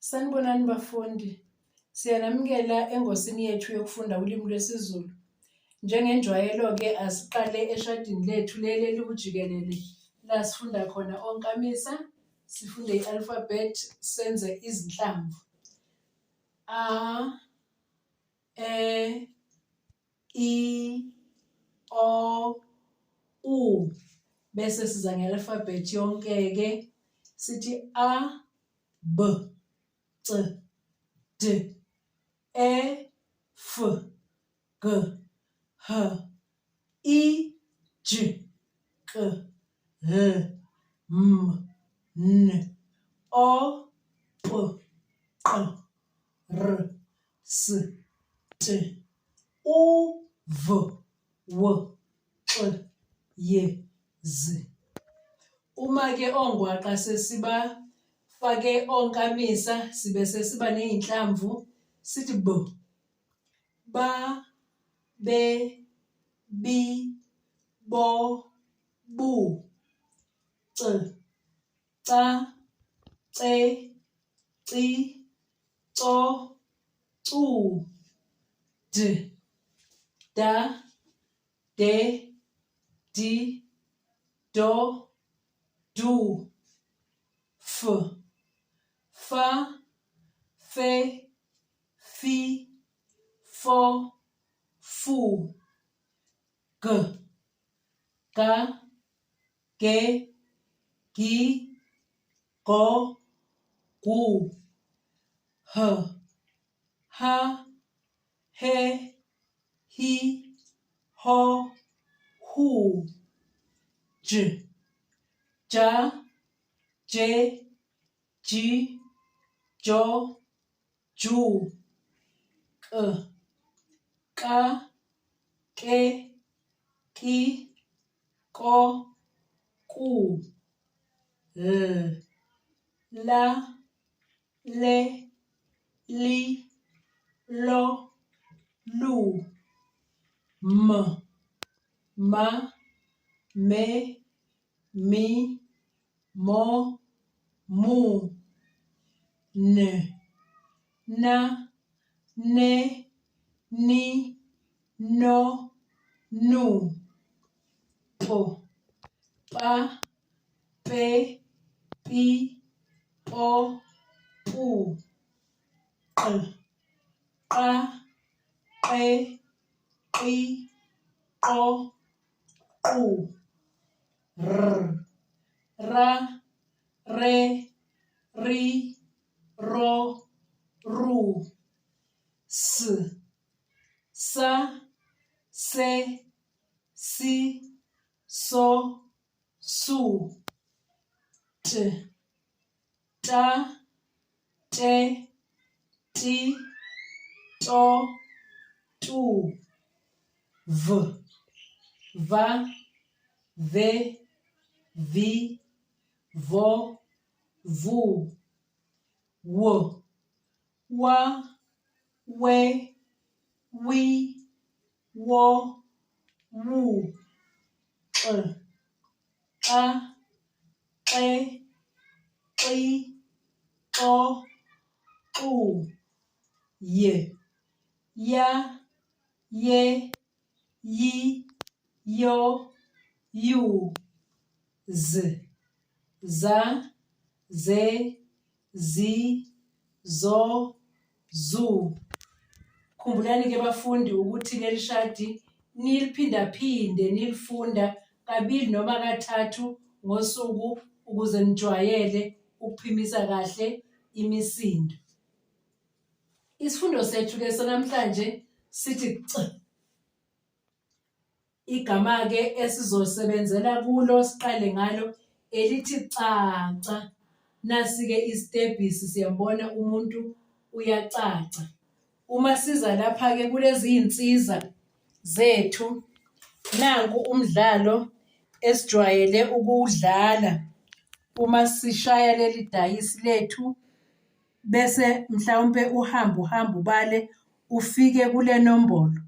Sanibonani bafundi. Siyanamukela engosini yethu yokufunda ulimi lwesiZulu. Njengenjwayelo-ke asiqale eshadini lethu leli elikujikelele la sifunda khona onkamisa, sifunde i-alphabet, senze izinhlamvu. A, E, I, O, U. Bese siza nge-alphabet yonke-ke. Sithi A, B, C, D, E, F, G, H, I, J, K, L, M, N, O, P, Q, R, S, T, U, V, W, X, Y, Z. Uma-ke ongwaqa sesibafake onkamisa sibe sesiba ney'nhlamvu sithi B, ba, be, bi, bo, bu, C, ca, ce, ci, co, cu, d, da, de, di, do, du, f, fa, fe, fi, fo, fu, g, ga, ge, gi, go, gu, h, ha, he, hi, ho, hu, j, ja, je, ji, jo, ju, k, ka, ke, ki, ko, ku, l, la, le, li, lo, lu, m, ma, me, mi, mo, mu, n, na, ne, ni, no, nu, p, pa, pe, pi, po, pu, q, qa, qe, qi, qo, qu, r, ra, re, ri, ro, ru, s, sa, se, si, so, su, t, ta, te, ti, to, tu, v, va, ve, vi, vo, vu, w, wa, we, wi, wo, wu, q, qa, qe, qi, qo, qu, y, ya, ye, yi, yo, yu, z, za, ze, zi, zo, zu. Khumbulani-ke bafundi ukuthi leli shadi niliphindaphinde nilifunda kabili noma kathathu ngosuku ukuze nijwayele ukuphimisa kahle imisindo. Isifundo sethu-ke sanamhlanje sithi c. Igama-ke esizosebenzela kulo siqale ngalo elithi caca. Nasi-ke isitebhisi siyambona umuntu uyacaca. Uma siza lapha-ke kulezi iy'nsiza zethu, nanku umdlalo esijwayele ukuwudlala uma sishaya leli dayisi lethu bese mhlawumpe uhambe ubale ufike kule nombolo.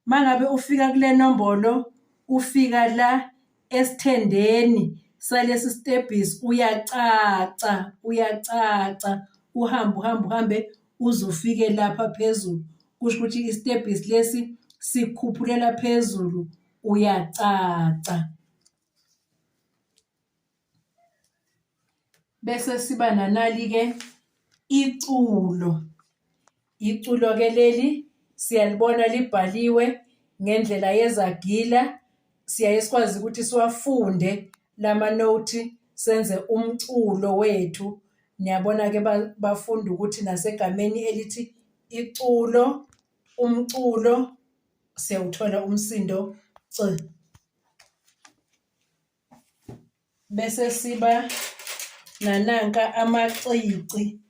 Mangabe ufika kule nombolo, ufika la esithendeni salesi stebhisi uyacaca uhambe uze ufike lapha phezulu. Kusho ukuthi istebhisi lesi sikukhuphulela phezulu, uyacaca. Bese siba nanali-ke iculo. Iculo-ke leli siyalibona libhaliwe ngendlela yezagila. Siyaye sikwazi ukuthi siwafunde lama-note senze umculo wethu. Niyabona-ke bafunda ukuthi nasegameni elithi iculo, umculo, siyawuthola umsindo C. Bese siba nananka amacici.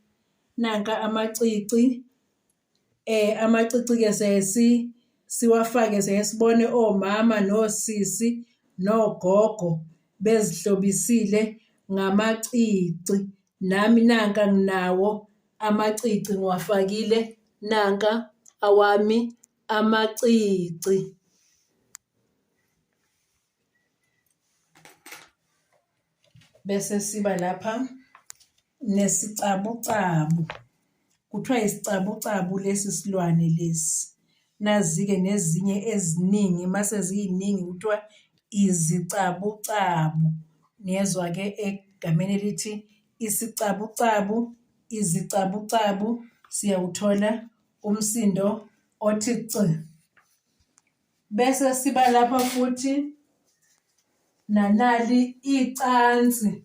Nanka amacici. Amacici-ke siwafake sibone omama nosisi nogogo bezihlobisile ngamacici. Nami nanka nginawo amacici ngiwafakile, nanka awami amacici. Bese siba lapha nesicabucabu. Kuthiwa isicabucabu lesi silwane lesi. Nazi-ke nezinye eziningi, mase ziyiningi kuthiwa izicabucabu. Niyezwa-ke egameni elithi isicabucabu, izicabucabu, siyawuthola umsindo othi C. Bese siba lapha futhi nanali icansi.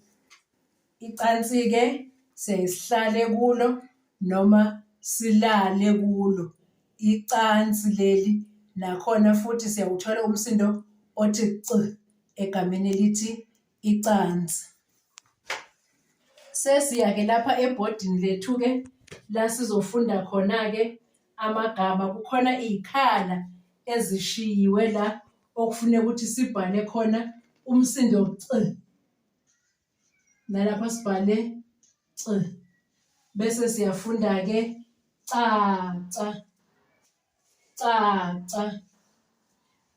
Icansi-ke sihlale kulo noma silale kulo. Icansi leli nakhona futhi siyawuthola umsindo othi C egameni elithi icansi. Sesiya-ke lapha ebhodini lethu-ke la sizofunda khona-ke amagama. Kukhona iy'khala ezishiyiwe la okufuneka ukuthi sibhale khona umsindo C. Nalapha sibhale C. Bese siyafunda-ke caca. Caca.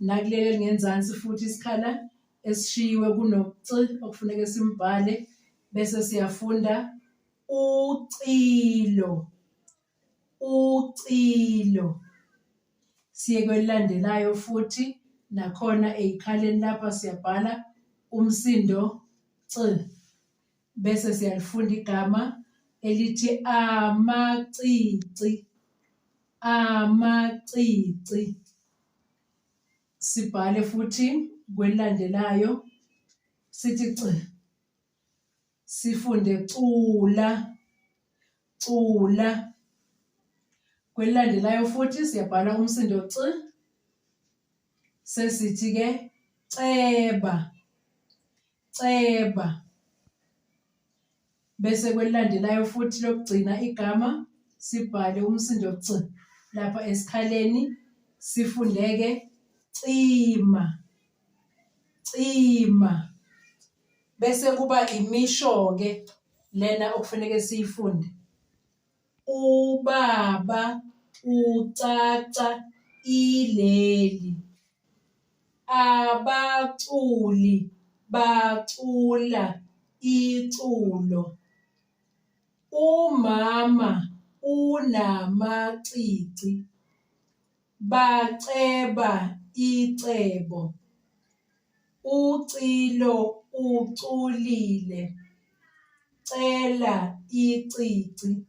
Nakuleli elingenzansi futhi isikhala esishiyiwe kuno-C okufuneka simbhale. Bese siyafunda ucilo. Ucilo. Siye kwelilandelayo futhi nakhona ey'khaleni lapha siyabhala umsindo C. Bese siyalifunda igama elithi amacici. Amacici. Sibhale futhi kwelilandelayo sithi C. Sifunde cula. Cula. Kwelilandelayo futhi siyabhala umsindo C. Sesithi-ke ceba. Ceba. Bese kwelilandelayo futhi lokugcina igama sibhale umsindo C. Lapha esikhaleni sifundeke cima. Cima. Bese kuba imisho-ke lena okufanele siyifunde. Ubaba ucaca ileli. Abaculi bacula iculo. Umama unamacici. Baceba icebo. Ucilo uculile. Cela icici.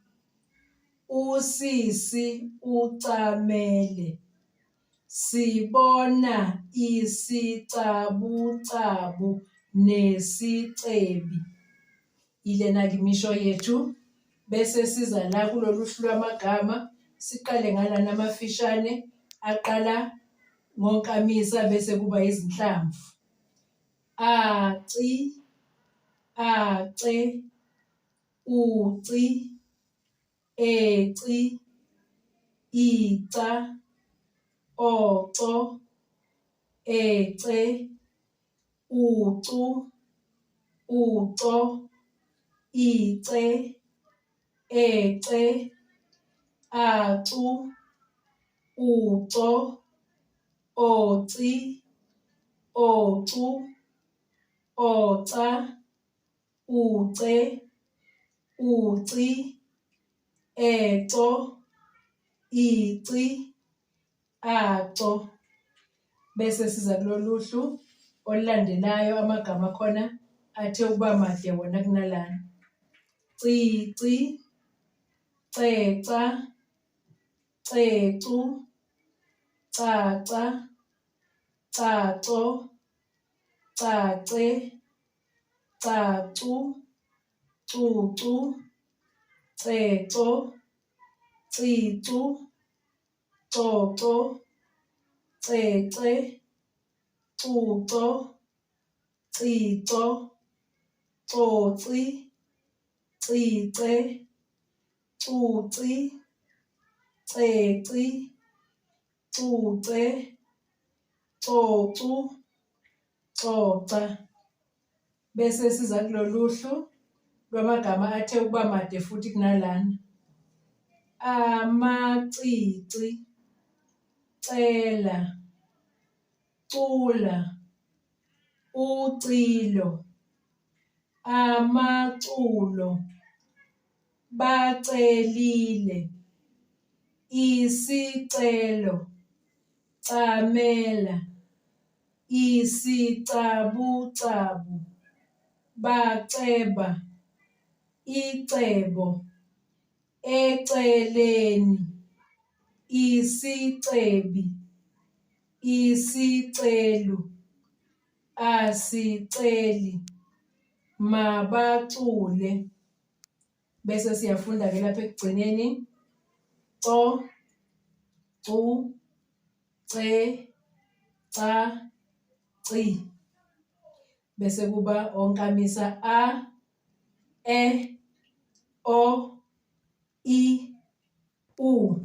Usisi ucamele. Sibona isicabucabu nesicebi. Ilena-ke imisho yethu. Bese siza la kulolu hlu lwamagama. Siqale ngala namafishane aqala ngonkamisa bese kuba izinhlamvu. Aci, ace, uci, eci, ica, oco, ece, ucu, uco, ice, ece, acu, uco, oci, ocu, oca, uce, uci, eco, ici, aco. Bese siza kulolu hlu olulandelayo amagama akhona athe ukuba made wona kunalana. Cici, ceca, cecu, caca, caco, cace, cacu, cucu, ceco, cicu, coco, cece, cuco, cico, coci, cice, cuci, ceci, cuce, cocu, coca. Bese siza kulolu hlu lwamagama athe ukuba made futhi kunalana. Amacici, cela, cula, ucilo, amaculo, bacelile, isicelo, camela, isicabucabu, baceba, icebo, eceleni, isicebi, isicelu, asiceli, mabacule. Bese siyafunda ke lapha ekugcineni co, cu, ce, ca, ci. Bese kuba onkamisa a, e, o, I, u.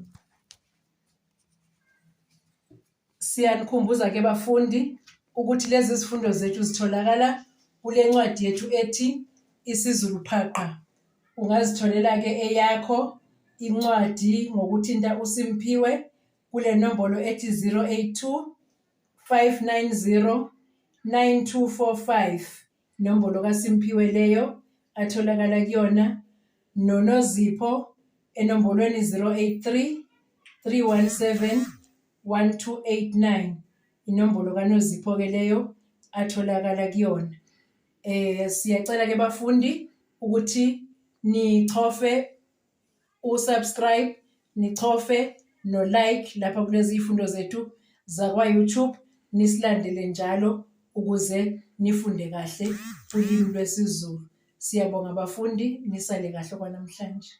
Siyanikhumbuza ke bafundi ukuthi lezi zifundo zethu zitholakala kule ncwadi yethu ethi isiZulu Phaqa. Ungazitholela ke eyakho incwadi ngokuthinta uSimphiwe kule nombolo ethi 082 590 9245. Nombolo kaSimphiwe leyo atholakala kuyona. NoNozipho enombolweni 083 317 1289. Inombolo kaNozipho ke leyo atholakala kuyona. Siyacela ke bafundi ukuthi nichofe usubscribe, nichofe no like lapha kulezi ifundo zethu zakwa YouTube, nisilandele njalo ukuze nifunde kahle ulimi lwesiZulu. Siyabonga bafundi, nisale kahle kwanamhlanje.